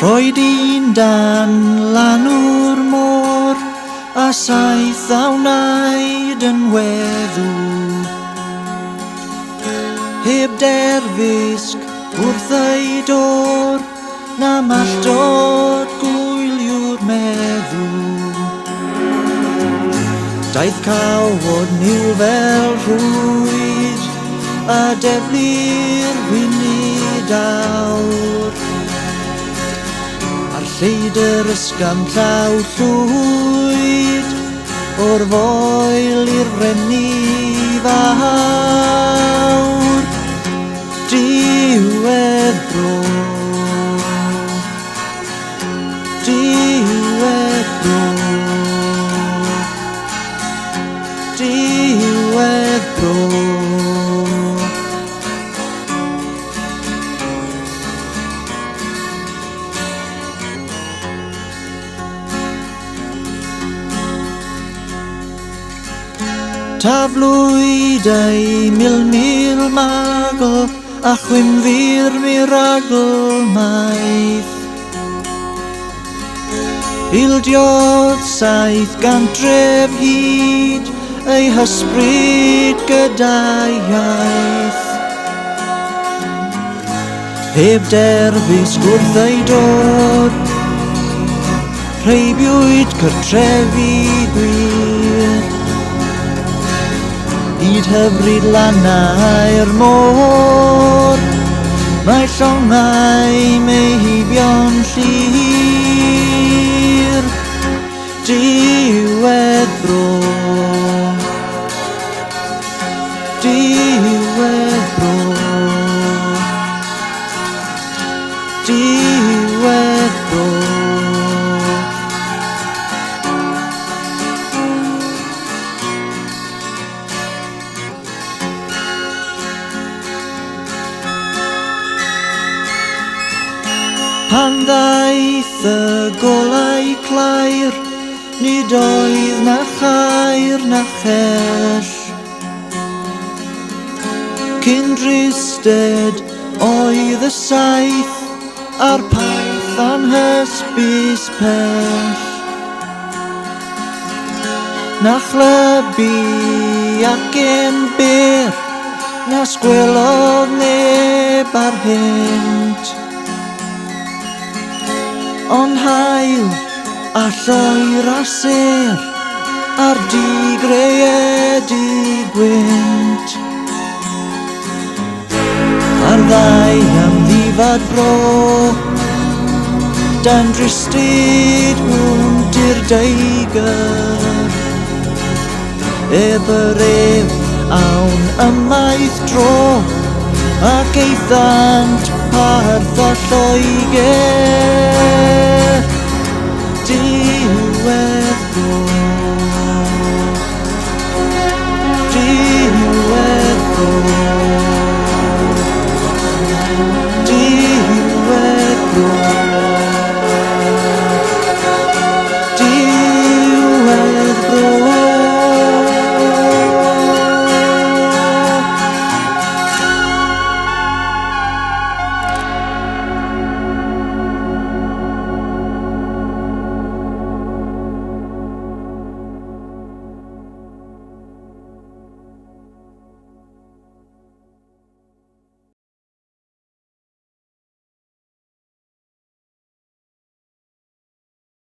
Roedd un dan lanw'r môr a saith a wnaed yn weddw, heb derfysg wrth ei dor na malltod gwyliw'r meddw. Daeth cawod niw fel rhwyd a defnydd wynid awr, a'r lleidr ysgam llaw llwyd o'r foel i'r renni fawr. Diwedd bro, diwedd bro, diwedd bro. Taflwyd ei mil magl a chwymfu'r miragl maith. Ildiodd 700 hyd ei hysbryd gyda iaith, heb derfysg wrth ei dod, rheibiwyd cartrefi gwir, hyd hyfryd lannau'r môr, mae llongau meibion llir. Diwedd bro, diwedd bro, diwedd bro. Pan ddaeth y golau clair, nid oedd na chair na chell. Cyn dristed oedd y saith a'r paith anhysbys pell. Na chlybu ac yn byr, na sgwelodd neb ar hynt, ond hael a lloer a ser a'r digredu gwynt. Ar ddau am ddifad bro, dan dristyd hwnt i'r deigr, eb yr ef awn ymaith dro, ac eithant parth a Lloegr. Diwedd bro, diwedd